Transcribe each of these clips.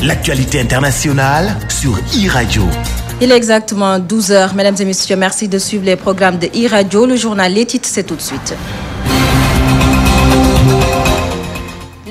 L'actualité internationale sur e-Radio. Il est exactement 12h. Mesdames et messieurs, merci de suivre les programmes de e-Radio. Le journal Les Titres, c'est tout de suite.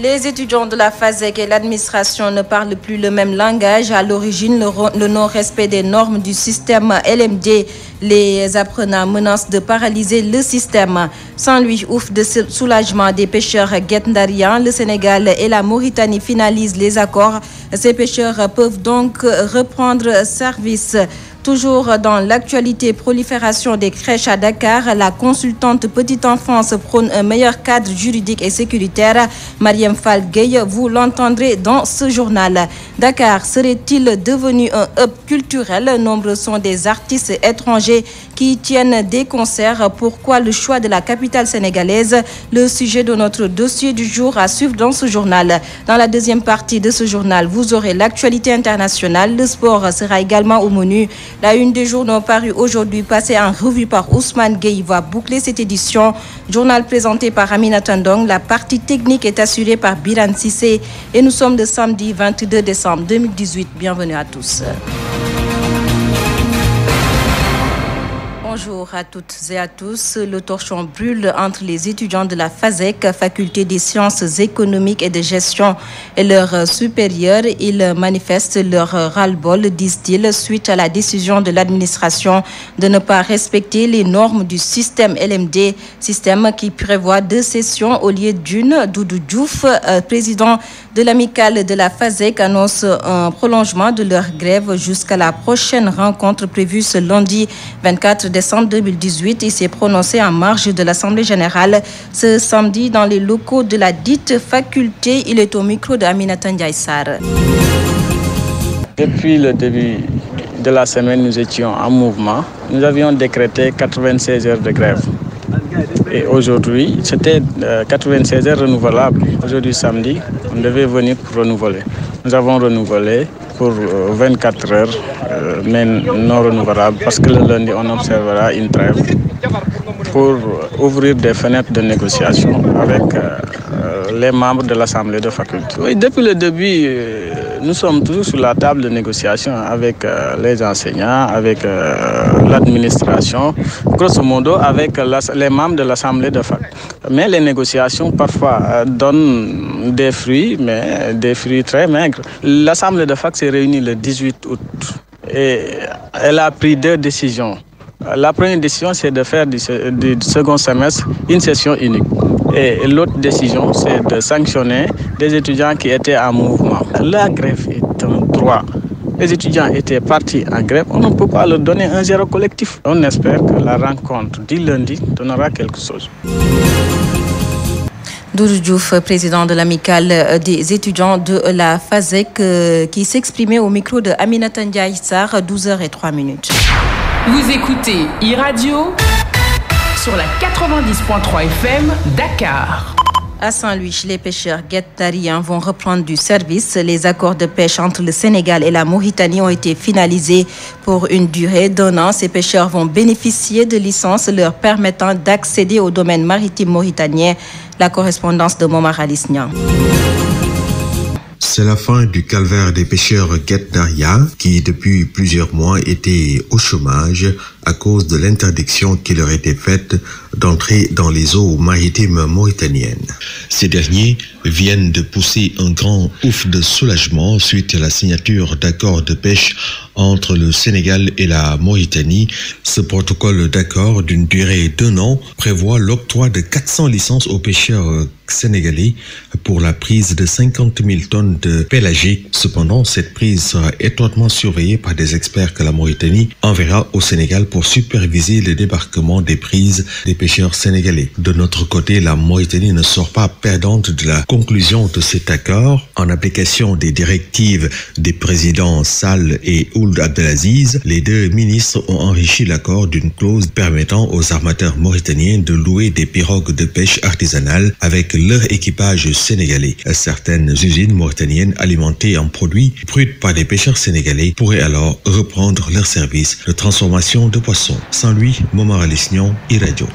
Les étudiants de la FASEG et l'administration ne parlent plus le même langage. À l'origine, le non-respect des normes du système LMD. Les apprenants menacent de paralyser le système. Sans lui, ouf de soulagement des pêcheurs guet-ndariens. Le Sénégal et la Mauritanie finalisent les accords. Ces pêcheurs peuvent donc reprendre service. Toujours dans l'actualité, prolifération des crèches à Dakar, la consultante petite enfance prône un meilleur cadre juridique et sécuritaire. Mariam Fall Gueye, vous l'entendrez dans ce journal. Dakar serait-il devenu un hub culturel? Nombreux sont des artistes étrangers qui tiennent des concerts. Pourquoi le choix de la capitale sénégalaise? Le sujet de notre dossier du jour à suivre dans ce journal. Dans la deuxième partie de ce journal, vous aurez l'actualité internationale. Le sport sera également au menu. La une des journaux parus aujourd'hui, passée en revue par Ousmane Gueye, va boucler cette édition. Journal présenté par Amina Tandong. La partie technique est assurée par Biran Sissé. Et nous sommes le samedi 22 décembre 2018. Bienvenue à tous. Bonjour à toutes et à tous. Le torchon brûle entre les étudiants de la FASEG, Faculté des sciences économiques et de gestion, et leurs supérieurs. Ils manifestent leur ras-le-bol, disent-ils, suite à la décision de l'administration de ne pas respecter les normes du système LMD, système qui prévoit 2 sessions au lieu d'une. Doudou Diouf, président de l'amicale de la FASEG, annonce un prolongement de leur grève jusqu'à la prochaine rencontre prévue ce lundi 24 décembre 2018. Il s'est prononcé en marge de l'Assemblée générale ce samedi dans les locaux de la dite faculté. Il est au micro de Aminata Ndiaye Sarr. Depuis le début de la semaine, nous étions en mouvement. Nous avions décrété 96 heures de grève. Et aujourd'hui, c'était 96 heures renouvelables. Aujourd'hui, samedi, on devait venir pour renouveler. Nous avons renouvelé pour 24 heures, mais non renouvelables, parce que le lundi, on observera une trêve pour ouvrir des fenêtres de négociation avec les membres de l'Assemblée de faculté. Oui, depuis le début, nous sommes toujours sur la table de négociation avec les enseignants, avec l'administration, grosso modo avec les membres de l'Assemblée de fac. Mais les négociations parfois donnent des fruits, mais des fruits très maigres. L'Assemblée de fac s'est réunie le 18 août et elle a pris 2 décisions. La première décision, c'est de faire du second semestre une session unique. Et l'autre décision, c'est de sanctionner des étudiants qui étaient en mouvement. La grève est un droit. Les étudiants étaient partis en grève. On ne peut pas leur donner un zéro collectif. On espère que la rencontre du lundi donnera quelque chose. Doudou Diouf, président de l'amicale des étudiants de la FASEG, qui s'exprimait au micro de Aminata Ndiaye Sarr, 12h03. Vous écoutez e-Radio sur la 90.3 FM Dakar. À Saint-Louis, les pêcheurs guet-ndariens vont reprendre du service. Les accords de pêche entre le Sénégal et la Mauritanie ont été finalisés pour une durée d'1 an. Ces pêcheurs vont bénéficier de licences leur permettant d'accéder au domaine maritime mauritanien. La correspondance de Momar Alisnian. C'est la fin du calvaire des pêcheurs guet-ndariens qui, depuis plusieurs mois, étaient au chômage à cause de l'interdiction qui leur était faite d'entrer dans les eaux maritimes mauritaniennes. Ces derniers viennent de pousser un grand ouf de soulagement suite à la signature d'accords de pêche entre le Sénégal et la Mauritanie. Ce protocole d'accord d'une durée d'1 an prévoit l'octroi de 400 licences aux pêcheurs sénégalais pour la prise de 50 000 tonnes de pélagique. Cependant, cette prise sera étroitement surveillée par des experts que la Mauritanie enverra au Sénégal pour superviser le débarquement des prises des pêcheurs sénégalais. De notre côté, la Mauritanie ne sort pas perdante de la conclusion de cet accord. En application des directives des présidents Sall et Ould Abdelaziz, les 2 ministres ont enrichi l'accord d'une clause permettant aux armateurs mauritaniens de louer des pirogues de pêche artisanales avec leur équipage sénégalais. Certaines usines mauritaniennes alimentées en produits brut par les pêcheurs sénégalais pourraient alors reprendre leur service de transformation de poissons. Saint-Louis, Momar Alisnian, e-Radio.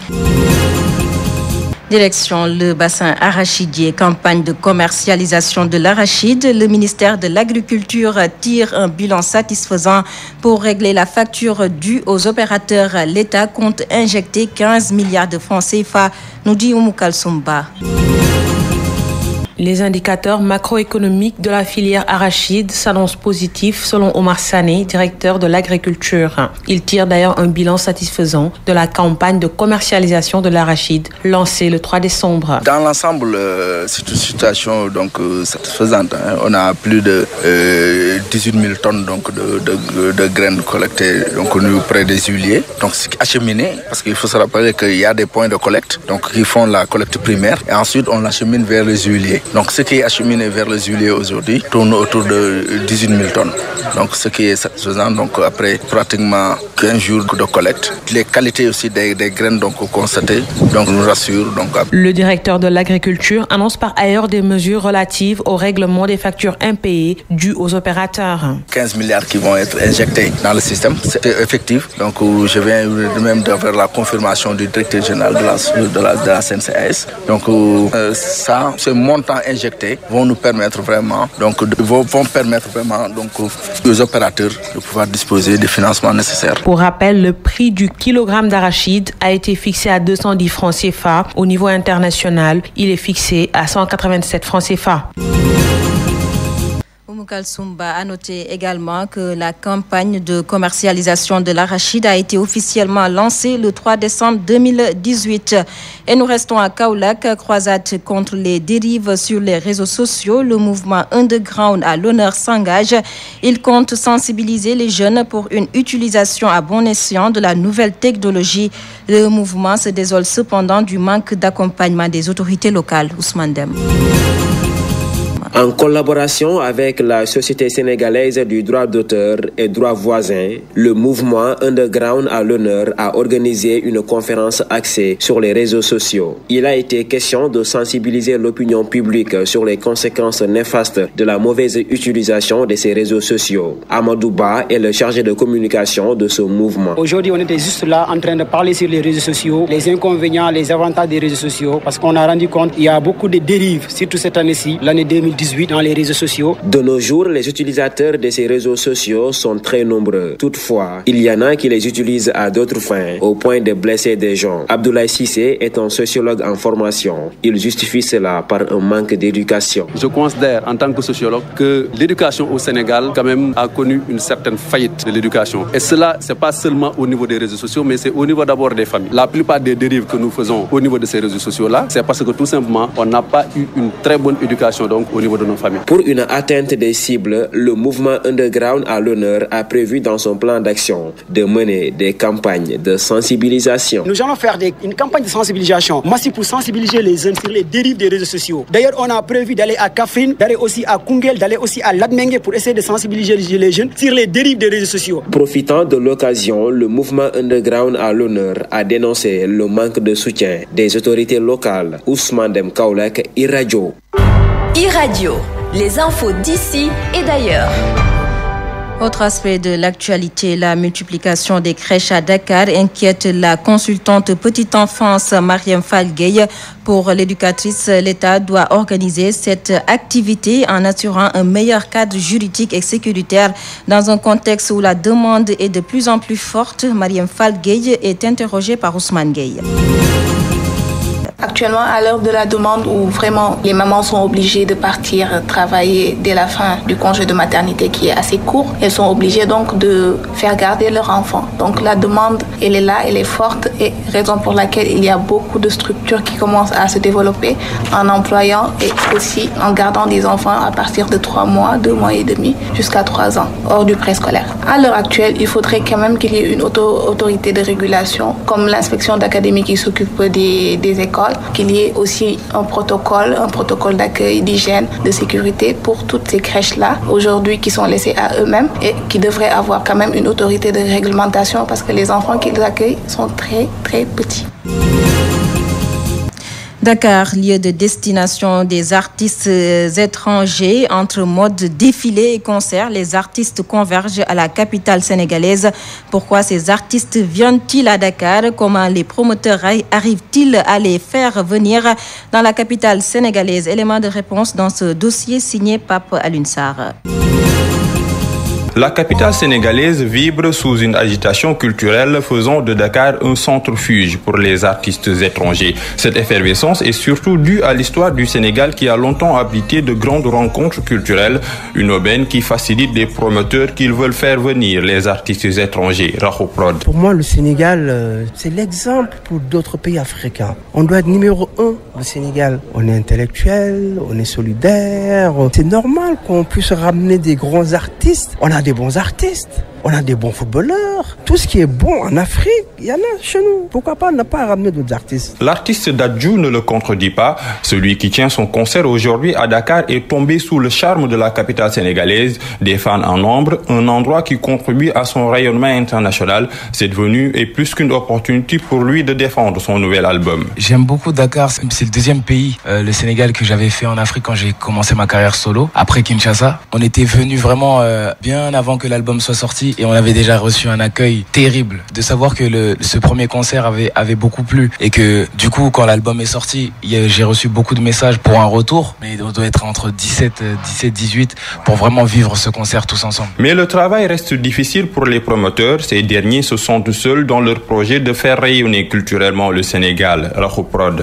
Direction le bassin arachidier, campagne de commercialisation de l'arachide. Le ministère de l'Agriculture tire un bilan satisfaisant pour régler la facture due aux opérateurs. L'État compte injecter 15 milliards de francs CFA, nous dit Oumou Kalsoumba. Les indicateurs macroéconomiques de la filière arachide s'annoncent positifs selon Omar Sané, directeur de l'agriculture. Il tire d'ailleurs un bilan satisfaisant de la campagne de commercialisation de l'arachide lancée le 3 décembre. Dans l'ensemble, c'est une situation satisfaisante. On a plus de 18 000 tonnes de graines collectées près des huiliers. Donc c'est acheminé parce qu'il faut se rappeler qu'il y a des points de collecte qui font la collecte primaire et ensuite on l'achemine vers les huiliers. Donc ce qui est acheminé vers les huiliers aujourd'hui tourne autour de 18 000 tonnes. Donc ce qui est satisfaisant, après pratiquement 15 jours de collecte, les qualités aussi des graines constatées nous rassurent. Le directeur de l'agriculture annonce par ailleurs des mesures relatives au règlement des factures impayées dues aux opérateurs. 15 milliards qui vont être injectés dans le système, c'est effectif. Donc je viens même d'avoir la confirmation du directeur général de la CNCAS. Donc ce montant injectés vont nous permettre vraiment aux opérateurs de pouvoir disposer des financements nécessaires. Pour rappel, le prix du kilogramme d'arachide a été fixé à 210 francs CFA. Au niveau international, il est fixé à 187 francs CFA. Kalsoumba a noté également que la campagne de commercialisation de l'arachide a été officiellement lancée le 3 décembre 2018. Et nous restons à Kaolack, croisade contre les dérives sur les réseaux sociaux. Le mouvement Underground à l'honneur s'engage. Il compte sensibiliser les jeunes pour une utilisation à bon escient de la nouvelle technologie. Le mouvement se désole cependant du manque d'accompagnement des autorités locales. Ousmane Dem. En collaboration avec la Société sénégalaise du droit d'auteur et droit voisin, le mouvement Underground à l'honneur a organisé une conférence axée sur les réseaux sociaux. Il a été question de sensibiliser l'opinion publique sur les conséquences néfastes de la mauvaise utilisation de ces réseaux sociaux. Amadou Ba est le chargé de communication de ce mouvement. Aujourd'hui, on était juste là en train de parler sur les réseaux sociaux, les inconvénients, les avantages des réseaux sociaux, parce qu'on a rendu compte qu'il y a beaucoup de dérives, surtout cette année-ci, l'année 2018. Dans les réseaux sociaux. De nos jours, les utilisateurs de ces réseaux sociaux sont très nombreux. Toutefois, il y en a qui les utilisent à d'autres fins, au point de blesser des gens. Abdoulaye Sissé est un sociologue en formation. Il justifie cela par un manque d'éducation. Je considère en tant que sociologue que l'éducation au Sénégal quand même a connu une certaine faillite de l'éducation. Et cela, c'est pas seulement au niveau des réseaux sociaux, mais c'est au niveau d'abord des familles. La plupart des dérives que nous faisons au niveau de ces réseaux sociaux-là, c'est parce que tout simplement, on n'a pas eu une très bonne éducation au niveau de nos familles. Pour une atteinte des cibles, le mouvement Underground à l'honneur a prévu dans son plan d'action de mener des campagnes de sensibilisation. Nous allons faire une campagne de sensibilisation massive pour sensibiliser les jeunes sur les dérives des réseaux sociaux. D'ailleurs, on a prévu d'aller à Kaffrine, d'aller aussi à Koungheul, d'aller aussi à Latmingué pour essayer de sensibiliser les jeunes sur les dérives des réseaux sociaux. Profitant de l'occasion, le mouvement Underground à l'honneur a dénoncé le manque de soutien des autorités locales. Ousmane Dem Kaolack, iRadio. iRadio, les infos d'ici et d'ailleurs. Autre aspect de l'actualité, la multiplication des crèches à Dakar inquiète la consultante petite enfance Mariam Falgueye. Pour l'éducatrice, l'État doit organiser cette activité en assurant un meilleur cadre juridique et sécuritaire dans un contexte où la demande est de plus en plus forte. Mariam Falgueye est interrogée par Ousmane Gueye. Actuellement, à l'heure de la demande où vraiment les mamans sont obligées de partir travailler dès la fin du congé de maternité qui est assez court, elles sont obligées donc de faire garder leur enfant. Donc la demande, elle est là, elle est forte et raison pour laquelle il y a beaucoup de structures qui commencent à se développer en employant et aussi en gardant des enfants à partir de 3 mois, 2 mois et demi jusqu'à 3 ans hors du préscolaire. À l'heure actuelle, il faudrait quand même qu'il y ait une autorité de régulation comme l'inspection d'académie qui s'occupe des écoles, qu'il y ait aussi un protocole d'accueil, d'hygiène, de sécurité pour toutes ces crèches-là, aujourd'hui qui sont laissées à eux-mêmes et qui devraient avoir quand même une autorité de réglementation parce que les enfants qu'ils accueillent sont très, très petits. Dakar, lieu de destination des artistes étrangers. Entre mode défilé et concert, les artistes convergent à la capitale sénégalaise. Pourquoi ces artistes viennent-ils à Dakar? Comment les promoteurs arrivent-ils à les faire venir dans la capitale sénégalaise? Élément de réponse dans ce dossier signé Pape Alioune Sarr. La capitale sénégalaise vibre sous une agitation culturelle faisant de Dakar un centrifuge pour les artistes étrangers. Cette effervescence est surtout due à l'histoire du Sénégal qui a longtemps abrité de grandes rencontres culturelles, une aubaine qui facilite les promoteurs qui veulent faire venir les artistes étrangers. Rahou Prod. Pour moi, le Sénégal, c'est l'exemple pour d'autres pays africains. On doit être numéro 1, le Sénégal. On est intellectuel, on est solidaire. C'est normal qu'on puisse ramener des grands artistes. On a des bons artistes, on a des bons footballeurs. Tout ce qui est bon en Afrique, il y en a chez nous. Pourquoi pas ne pas ramener d'autres artistes? L'artiste Dadju ne le contredit pas. Celui qui tient son concert aujourd'hui à Dakar est tombé sous le charme de la capitale sénégalaise, des fans en nombre, un endroit qui contribue à son rayonnement international. Cette venue est plus qu'une opportunité pour lui de défendre son nouvel album. J'aime beaucoup Dakar, c'est le deuxième pays, le Sénégal, que j'avais fait en Afrique quand j'ai commencé ma carrière solo. Après Kinshasa, on était venus vraiment bien avant que l'album soit sorti et on avait déjà reçu un accueil terrible. De savoir que ce premier concert avait beaucoup plu et que du coup quand l'album est sorti, j'ai reçu beaucoup de messages pour un retour, mais on doit être entre 17-18 pour vraiment vivre ce concert tous ensemble. Mais le travail reste difficile pour les promoteurs. Ces derniers se sentent seuls dans leur projet de faire rayonner culturellement le Sénégal.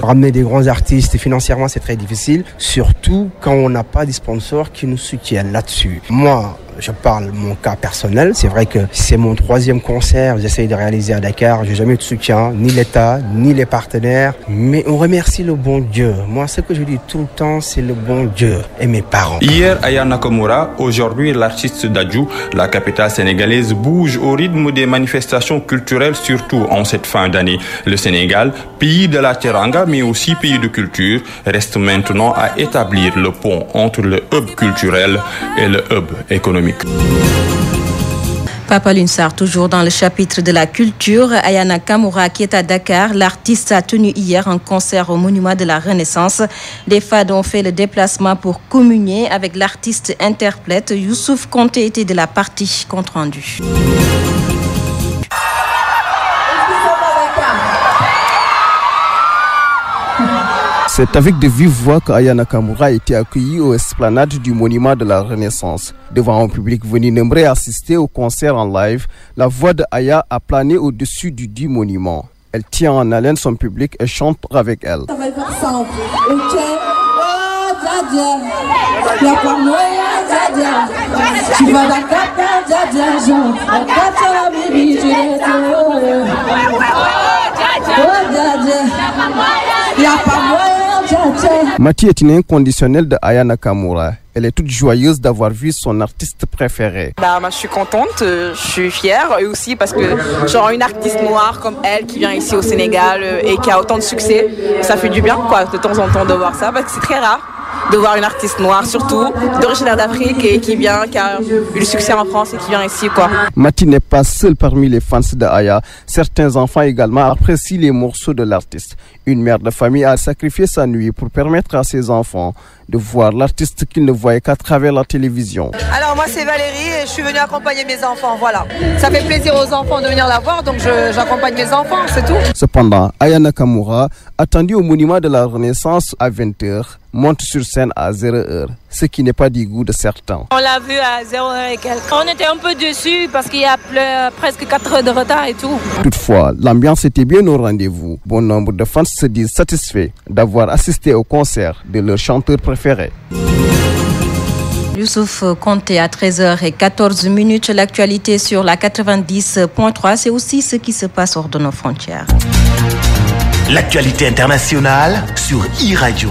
Ramener des grands artistes financièrement c'est très difficile, surtout quand on n'a pas des sponsors qui nous soutiennent là-dessus. Moi, je parle de mon cas personnel. C'est vrai que c'est mon 3e concert. J'essaye de réaliser à Dakar. J'ai jamais eu de soutien, ni l'État, ni les partenaires. Mais on remercie le bon Dieu. Moi, ce que je dis tout le temps, c'est le bon Dieu et mes parents. Hier, Aya Nakamura, aujourd'hui l'artiste Dadju, la capitale sénégalaise bouge au rythme des manifestations culturelles, surtout en cette fin d'année. Le Sénégal, pays de la Teranga, mais aussi pays de culture, reste maintenant à établir le pont entre le hub culturel et le hub économique. Pape Alioune Sarr, toujours dans le chapitre de la culture, Aya Nakamura qui est à Dakar. L'artiste a tenu hier un concert au Monument de la Renaissance. Les fans ont fait le déplacement pour communier avec l'artiste interprète. Youssouf Konté était de la partie compte rendu. C'est avec de vives voix qu'Aya Nakamura a été accueillie aux esplanades du Monument de la Renaissance. Devant un public venu nombreux assister au concert en live, la voix de Aya a plané au-dessus du dit monument. Elle tient en haleine son public et chante avec elle. Ça va faire simple, ok? Oh, Dja, y'a pas moyen, Dja. Tu vas dans Dakar, Dja, Jean. Dakar, baby, tu es tout. Oh, Dja, y'a pas moyen. Mati est une inconditionnelle de Aya Nakamura. Elle est toute joyeuse d'avoir vu son artiste préféré. Moi, je suis contente, je suis fière, et aussi parce que genre une artiste noire comme elle qui vient ici au Sénégal et qui a autant de succès, ça fait du bien quoi, de temps en temps de voir ça, parce que c'est très rare de voir une artiste noire, surtout d'origine d'Afrique et qui a eu le succès en France et qui vient ici quoi. Mati n'est pas seule parmi les fans de Aya. Certains enfants également apprécient les morceaux de l'artiste. Une mère de famille a sacrifié sa nuit pour permettre à ses enfants de voir l'artiste qu'ils ne voyaient qu'à travers la télévision. Alors moi c'est Valérie et je suis venue accompagner mes enfants, voilà. Ça fait plaisir aux enfants de venir la voir, donc j'accompagne mes enfants, c'est tout. Cependant, Aya Nakamura, attendue au Monument de la Renaissance à 20h, monte sur scène à 0h, ce qui n'est pas du goût de certains. On l'a vu à 0h et quelques. On était un peu déçus parce qu'il y a presque 4 heures de retard et tout. Toutefois, l'ambiance était bien au rendez-vous. Bon nombre de fans se disent satisfaits d'avoir assisté au concert de leur chanteur préféré. Youssouf Konté à 13h14. L'actualité sur la 90.3, c'est aussi ce qui se passe hors de nos frontières. L'actualité internationale sur iRadio.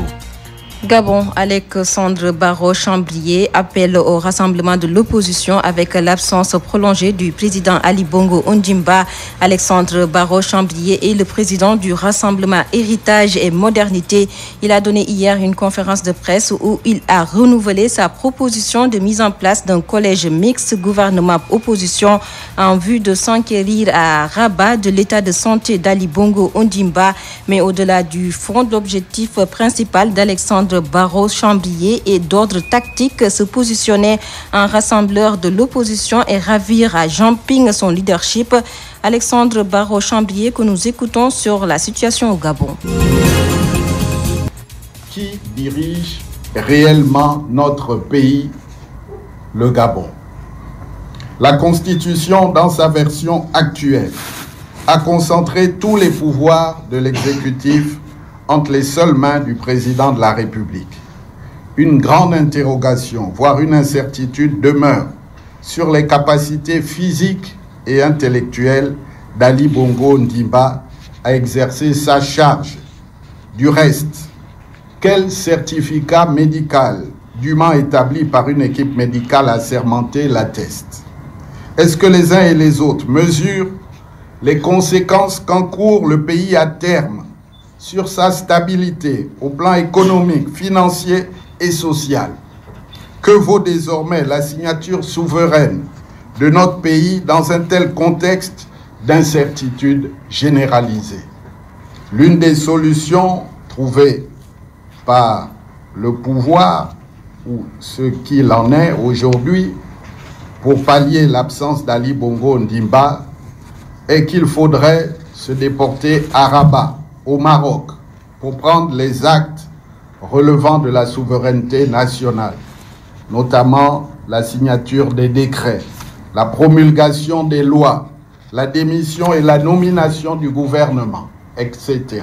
Gabon, Alexandre Barrot-Chamblier appelle au rassemblement de l'opposition avec l'absence prolongée du président Ali Bongo Ondimba. Alexandre Barrot-Chamblier est le président du rassemblement Héritage et Modernité. Il a donné hier une conférence de presse où il a renouvelé sa proposition de mise en place d'un collège mixte gouvernement-opposition en vue de s'enquérir à Rabat de l'état de santé d'Ali Bongo Ondimba. Mais au-delà du fond, l'objectif principal d'Alexandre Barrot-Chamblier et d'ordre tactique, se positionner en rassembleur de l'opposition et ravir à Jean Ping son leadership. Alexandre Barrot-Chamblier que nous écoutons sur la situation au Gabon. Qui dirige réellement notre pays, le Gabon? La Constitution, dans sa version actuelle, a concentré tous les pouvoirs de l'exécutif entre les seules mains du président de la République. Une grande interrogation, voire une incertitude demeure sur les capacités physiques et intellectuelles d'Ali Bongo Ondimba à exercer sa charge. Du reste, quel certificat médical dûment établi par une équipe médicale assermentée l'atteste? Est-ce que les uns et les autres mesurent les conséquences qu'encourt le pays à terme sur sa stabilité au plan économique, financier et social? Que vaut désormais la signature souveraine de notre pays dans un tel contexte d'incertitude généralisée? L'une des solutions trouvées par le pouvoir, ou ce qu'il en est aujourd'hui, pour pallier l'absence d'Ali Bongo Ondimba, est qu'il faudrait se déporter à Rabat, au Maroc, pour prendre les actes relevant de la souveraineté nationale, notamment la signature des décrets, la promulgation des lois, la démission et la nomination du gouvernement, etc.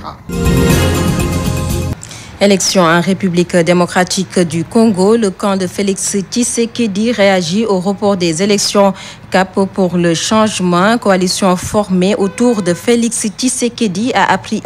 Élection en République démocratique du Congo, le camp de Félix Tshisekedi réagit au report des élections. Cap pour le changement, coalition formée autour de Félix Tshisekedi a pris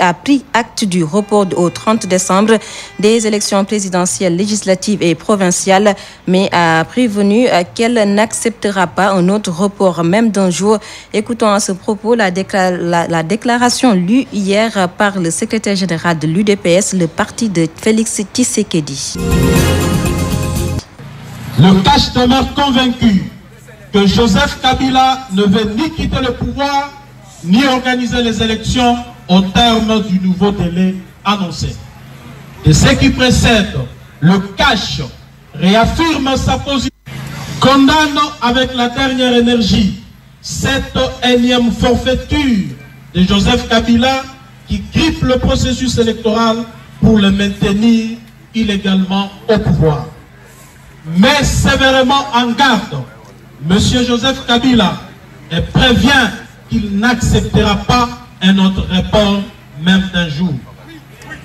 acte du report au 30 décembre des élections présidentielles, législatives et provinciales, mais a prévenu qu'elle n'acceptera pas un autre report, même d'un jour. Écoutons à ce propos la déclaration lue hier par le secrétaire général de l'UDPS, le parti de Félix Tshisekedi. Le cache demeure convaincu que Joseph Kabila ne veut ni quitter le pouvoir, ni organiser les élections au terme du nouveau délai annoncé. Et ce qui précède, le cache réaffirme sa position, condamne avec la dernière énergie cette énième forfaiture de Joseph Kabila qui grippe le processus électoral pour le maintenir illégalement au pouvoir. Mais sévèrement en garde, M. Joseph Kabila prévient qu'il n'acceptera pas un autre report, même d'un jour.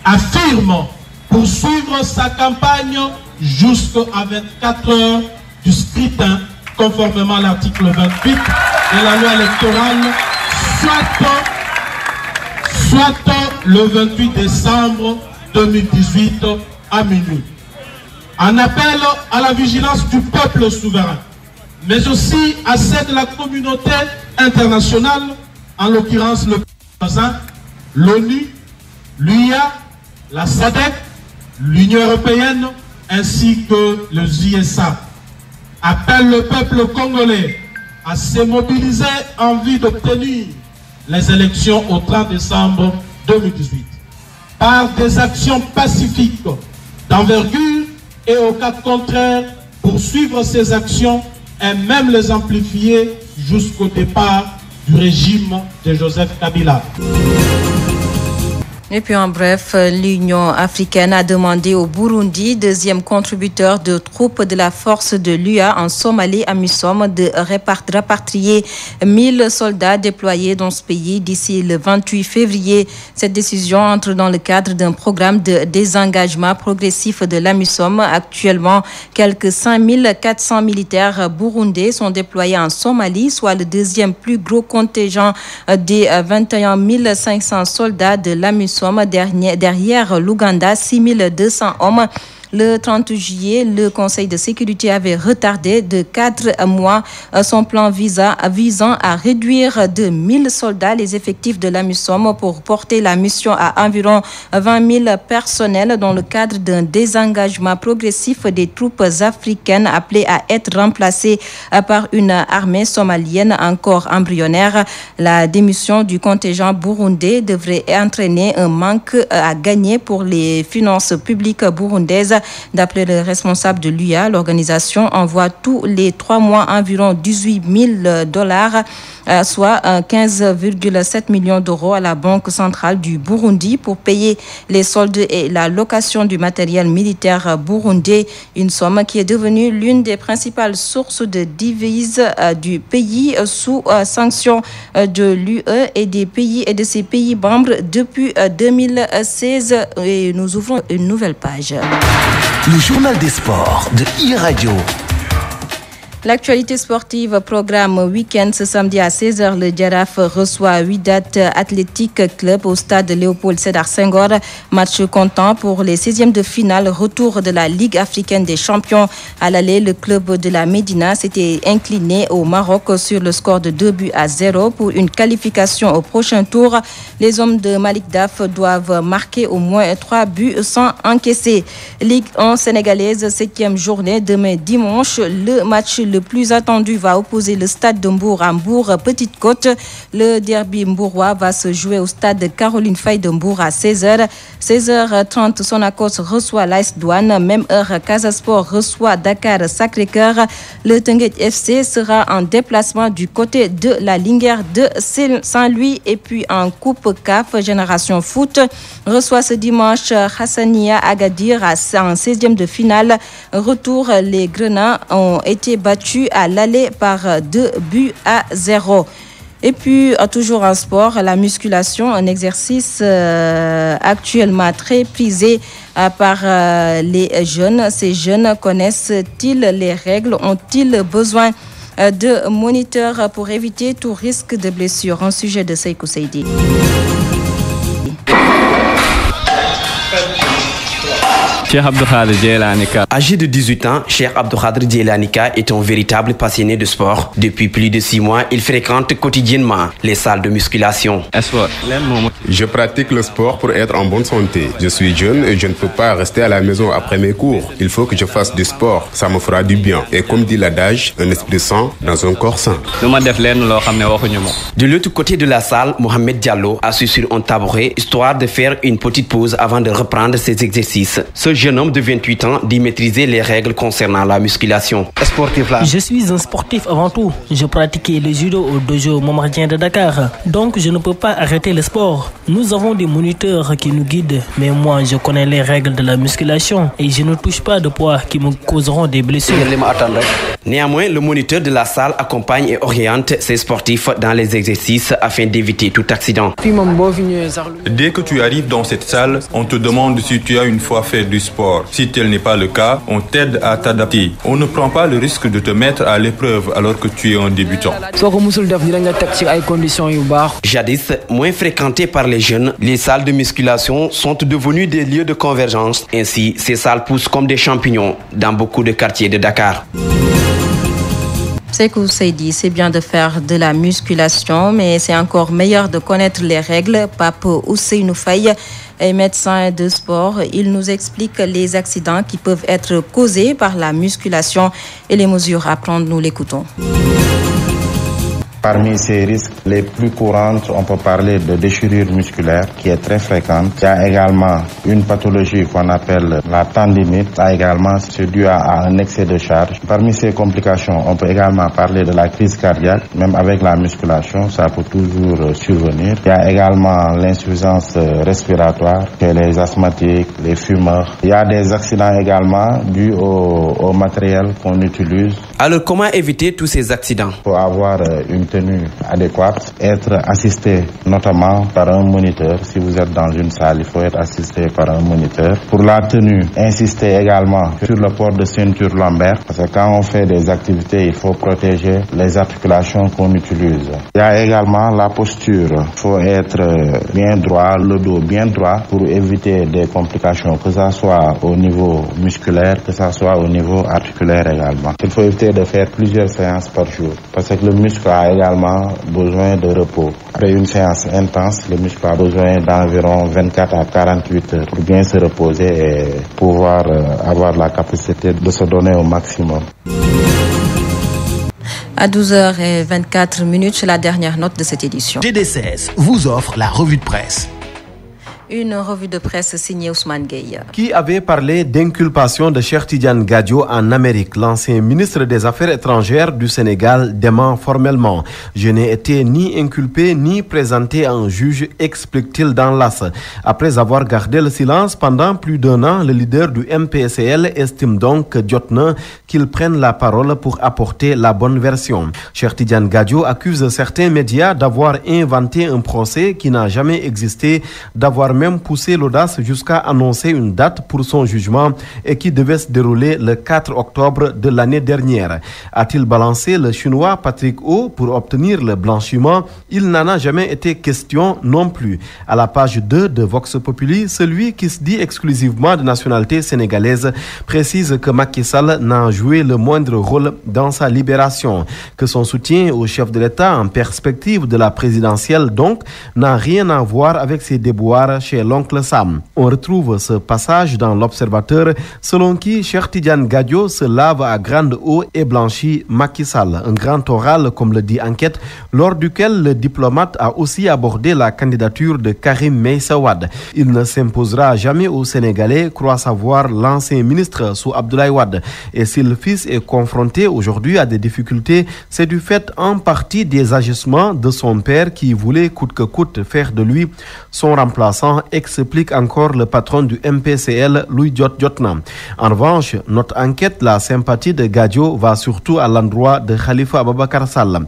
Affirme poursuivre sa campagne jusqu'à 24 heures du scrutin, conformément à l'article 28 de la loi électorale, soit le 28 décembre 2018 à minuit. En appel à la vigilance du peuple souverain, mais aussi à celle de la communauté internationale, en l'occurrence le voisin, l'ONU, l'UIA, la SADC, l'Union européenne, ainsi que les USA. Appelle le peuple congolais à se mobiliser en vue d'obtenir les élections au 30 décembre 2018 par des actions pacifiques d'envergure et au cas contraire poursuivre ces actions et même les amplifier jusqu'au départ du régime de Joseph Kabila. Et puis en bref, l'Union africaine a demandé au Burundi, deuxième contributeur de troupes de la force de l'UA en Somalie, AMISOM, de rapatrier 1000 soldats déployés dans ce pays d'ici le 28 février. Cette décision entre dans le cadre d'un programme de désengagement progressif de l'AMISOM. Actuellement, quelques 5400 militaires burundais sont déployés en Somalie, soit le deuxième plus gros contingent des 21 500 soldats de l'AMISOM. Derrière l'Ouganda, 6200 hommes. Le 30 juillet, le Conseil de sécurité avait retardé de 4 mois son plan visant à réduire de 1000 soldats les effectifs de l'AMISOM pour porter la mission à environ 20 000 personnels dans le cadre d'un désengagement progressif des troupes africaines appelées à être remplacées par une armée somalienne encore embryonnaire. La démission du contingent burundais devrait entraîner un manque à gagner pour les finances publiques burundaises. D'après le responsable de l'UA, l'organisation envoie tous les 3 mois environ $18 000, soit 15,7 millions d'euros à la Banque centrale du Burundi pour payer les soldes et la location du matériel militaire burundais, une somme qui est devenue l'une des principales sources de devises du pays sous sanctions de l'UE et des pays et de ses pays membres depuis 2016. Et nous ouvrons une nouvelle page. Le journal des sports de e-Radio. L'actualité sportive, programme week-end ce samedi à 16h. Le Jaraaf reçoit Wydad Athletic Club au stade Léopold Sédar Senghor. Match comptant pour les 16e de finale. Retour de la Ligue africaine des champions. À l'aller, le club de la Médina s'était incliné au Maroc sur le score de 2-0 pour une qualification au prochain tour. Les hommes de Malik Daf doivent marquer au moins 3 buts sans encaisser. Ligue 1 sénégalaise, 7e journée. Demain dimanche, le match le plus attendu va opposer le stade de Mbour à Mbour-Petite Côte. Le derby mbourois va se jouer au stade Caroline Faye de Mbour à 16h. 16h30, Sonacos reçoit l'AS Douane. Même heure, Casa Sport reçoit Dakar Sacré-Cœur. Le Teungueth FC sera en déplacement du côté de la Linguère de Saint-Louis. Et puis en Coupe CAF Génération Foot reçoit ce dimanche Hassania Agadir en 16e de finale. Retour, les Grenats ont été battus à l'aller par 2-0. Et puis, toujours en sport, la musculation, un exercice actuellement très prisé par les jeunes. Ces jeunes connaissent-ils les règles? Ont-ils besoin de moniteurs pour éviter tout risque de blessure? Un sujet de Seikou Seydi. Âgé de 18 ans, Cheikh Abdou Khadr Djelanika est un véritable passionné de sport. Depuis plus de 6 mois, il fréquente quotidiennement les salles de musculation. Je pratique le sport pour être en bonne santé. Je suis jeune et je ne peux pas rester à la maison après mes cours. Il faut que je fasse du sport, ça me fera du bien. Et comme dit l'adage, un esprit sain dans un corps sain. De l'autre côté de la salle, Mohamed Diallo assis sur un tabouret, histoire de faire une petite pause avant de reprendre ses exercices. Ce jeune homme de 28 ans dit maîtriser les règles concernant la musculation. Je suis un sportif avant tout. Je pratiquais le judo au dojo Montmartin de Dakar. Donc je ne peux pas arrêter le sport. Nous avons des moniteurs qui nous guident. Mais moi, je connais les règles de la musculation et je ne touche pas de poids qui me causeront des blessures. Néanmoins, le moniteur de la salle accompagne et oriente ses sportifs dans les exercices afin d'éviter tout accident. Dès que tu arrives dans cette salle, on te demande si tu as une fois fait du sport. Si tel n'est pas le cas, on t'aide à t'adapter. On ne prend pas le risque de te mettre à l'épreuve alors que tu es un débutant. Jadis, moins fréquentées par les jeunes, les salles de musculation sont devenues des lieux de convergence. Ainsi, ces salles poussent comme des champignons dans beaucoup de quartiers de Dakar. Seikou Seydi, c'est bien de faire de la musculation, mais c'est encore meilleur de connaître les règles. Pape Ousseynou Faye est médecin de sport. Il nous explique les accidents qui peuvent être causés par la musculation et les mesures à prendre. Nous l'écoutons. Parmi ces risques les plus courants, on peut parler de déchirure musculaire qui est très fréquente. Il y a également une pathologie qu'on appelle la tendinite. Ça également, c'est dû à un excès de charge. Parmi ces complications, on peut également parler de la crise cardiaque. Même avec la musculation, ça peut toujours survenir. Il y a également l'insuffisance respiratoire chez les asthmatiques, les fumeurs. Il y a des accidents également dus au matériel qu'on utilise. Alors, comment éviter tous ces accidents? Il faut avoir une tenue adéquate, être assisté notamment par un moniteur. Si vous êtes dans une salle, il faut être assisté par un moniteur. Pour la tenue, insister également sur le port de ceinture lombaire, parce que quand on fait des activités, il faut protéger les articulations qu'on utilise. Il y a également la posture. Il faut être bien droit, le dos bien droit pour éviter des complications, que ce soit au niveau musculaire, que ce soit au niveau articulaire également. Il faut éviter de faire plusieurs séances par jour, parce que le muscle a également besoin de repos. Après une séance intense, le muscle a besoin d'environ 24 à 48 heures pour bien se reposer et pouvoir avoir la capacité de se donner au maximum. À 12h24, c'est la dernière note de cette édition. GD16 vous offre la revue de presse. Une revue de presse signée Ousmane Gueye. Qui avait parlé d'inculpation de Cheikh Tidiane Gadio en Amérique. L'ancien ministre des Affaires étrangères du Sénégal dément formellement. Je n'ai été ni inculpé ni présenté en juge, explique-t-il dans l'AS. Après avoir gardé le silence pendant plus d'un an, le leader du MPCL estime donc que Diotna qu'il prenne la parole pour apporter la bonne version. Cheikh Tidiane Gadio accuse certains médias d'avoir inventé un procès qui n'a jamais existé, d'avoir même poussé l'audace jusqu'à annoncer une date pour son jugement et qui devait se dérouler le 4 octobre de l'année dernière. A-t-il balancé le chinois Patrick O pour obtenir le blanchiment? Il n'en a jamais été question non plus. À la page 2 de Vox Populi, celui qui se dit exclusivement de nationalité sénégalaise précise que Macky Sall n'a joué le moindre rôle dans sa libération, que son soutien au chef de l'État en perspective de la présidentielle donc n'a rien à voir avec ses déboires chez l'oncle Sam. On retrouve ce passage dans l'Observateur selon qui Cheikh Tidiane Gadio se lave à grande eau et blanchit Macky Sall. Un grand oral, comme le dit Enquête, lors duquel le diplomate a aussi abordé la candidature de Karim Meïssa Wade. Il ne s'imposera jamais aux Sénégalais, croit savoir l'ancien ministre sous Abdoulaye Wade. Et si le fils est confronté aujourd'hui à des difficultés, c'est du fait en partie des agissements de son père qui voulait coûte que coûte faire de lui son remplaçant, explique encore le patron du MPCL, Louis Diotna. En revanche, notre enquête, la sympathie de Gadio va surtout à l'endroit de Khalifa Ababakar Sall.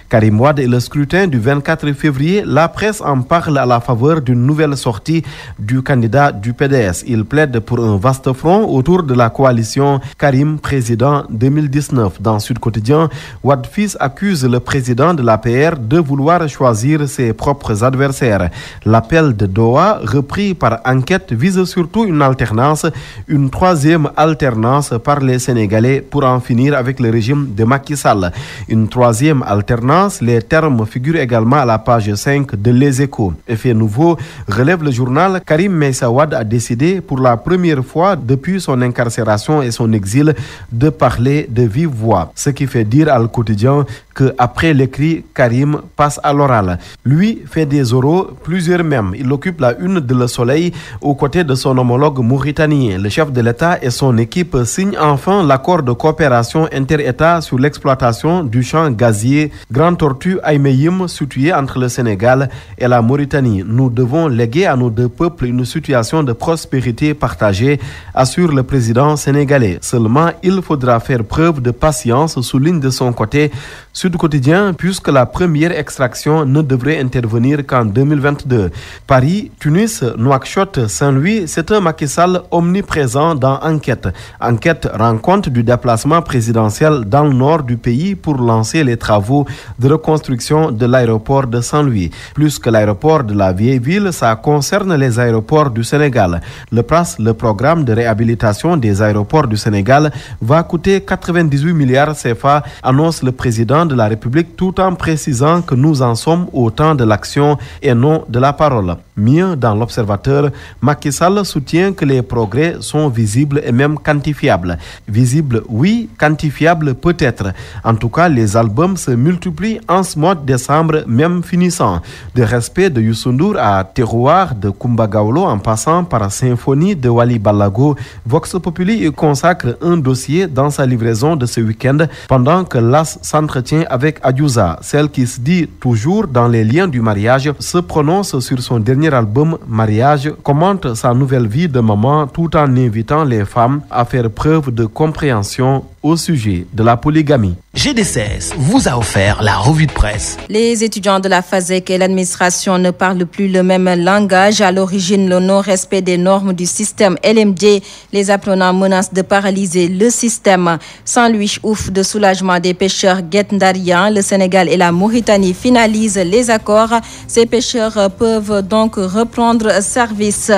Karim Wade et le scrutin du 24 février, la presse en parle à la faveur d'une nouvelle sortie du candidat du PDS. Il plaide pour un vaste front autour de la coalition Karim président 2019. Dans Sud Quotidien, Wade fils accuse le président de l'APR de vouloir choisir ses propres adversaires. L'appel de Doha, repris par Enquête, vise surtout une alternance, une troisième alternance par les Sénégalais pour en finir avec le régime de Macky Sall. Une troisième alternance, les termes figurent également à la page 5 de Les Échos. Effet nouveau, relève le journal, Karim Meïssa Wade a décidé pour la première fois depuis son incarcération et son exil de parler de vive voix. Ce qui fait dire à Le Quotidien que après l'écrit, Karim passe à l'oral. Lui fait des oraux, plusieurs même. Il occupe la une de Le Soleil aux côtés de son homologue mauritanien. Le chef de l'État et son équipe signent enfin l'accord de coopération inter-État sur l'exploitation du champ gazier Grand Tortue Aïmeïm situé entre le Sénégal et la Mauritanie. Nous devons léguer à nos deux peuples une situation de prospérité partagée, assure le président sénégalais. Seulement, il faudra faire preuve de patience, souligne de son côté Sud Quotidien, puisque la première extraction ne devrait intervenir qu'en 2022. Paris, Tunis, Nouakchott, Saint-Louis, c'est un Macky Sall omniprésent dans Enquête. Enquête rend compte du déplacement présidentiel dans le nord du pays pour lancer les travaux de reconstruction de l'aéroport de Saint-Louis. Plus que l'aéroport de la vieille ville, ça concerne les aéroports du Sénégal. Le programme de réhabilitation des aéroports du Sénégal, va coûter 98 milliards CFA, annonce le président de la République, tout en précisant que nous en sommes au temps de l'action et non de la parole. Mieux, dans l'Observateur, Macky Sall soutient que les progrès sont visibles et même quantifiables. Visibles, oui, quantifiables peut-être. En tout cas, les albums se multiplient en ce mois de décembre, même finissant. De Respect de Youssou N'Dour à Terroir de Kumba Gawlo en passant par Symphonie de Wally Ballago, Vox Populi consacre un dossier dans sa livraison de ce week-end pendant que l'AS s'entretient avec Adiouza, celle qui se dit toujours dans les liens du mariage, se prononce sur son dernier album Mariage, commente sa nouvelle vie de maman tout en invitant les femmes à faire preuve de compréhension au sujet de la polygamie. GD16 vous a offert la revue de presse. Les étudiants de la FASEG et l'administration ne parlent plus le même langage. À l'origine, le non-respect des normes du système LMD. Les apprenants menacent de paralyser le système. Sans lui, ouf de soulagement des pêcheurs guet-ndariens. Le Sénégal et la Mauritanie finalisent les accords. Ces pêcheurs peuvent donc reprendre service.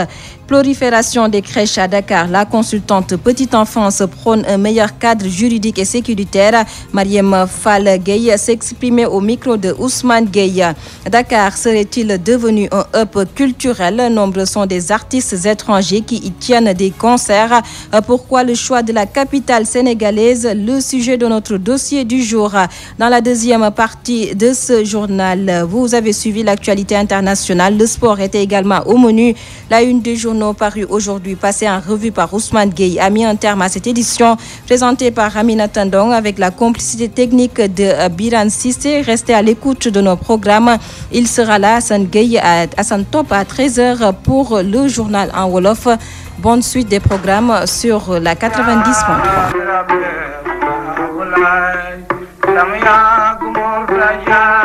Prolifération des crèches à Dakar. La consultante petite enfance prône un meilleur cadre juridique et sécuritaire. Mariem Fall Gueye s'exprimait au micro de Ousmane Gueye. Dakar serait-il devenu un hub culturel? Nombreux sont des artistes étrangers qui y tiennent des concerts. Pourquoi le choix de la capitale sénégalaise? Le sujet de notre dossier du jour. Dans la deuxième partie de ce journal, vous avez suivi l'actualité internationale. Le sport était également au menu. La une des journaux paru aujourd'hui, passé en revue par Ousmane Gueye, a mis un terme à cette édition présentée par Amina Tandong avec la complicité technique de Biran Sissé. Restez à l'écoute de nos programmes. Il sera là, Hassan Gueye, à Hassan Top à 13h pour le journal en Wolof. Bonne suite des programmes sur la 90.3.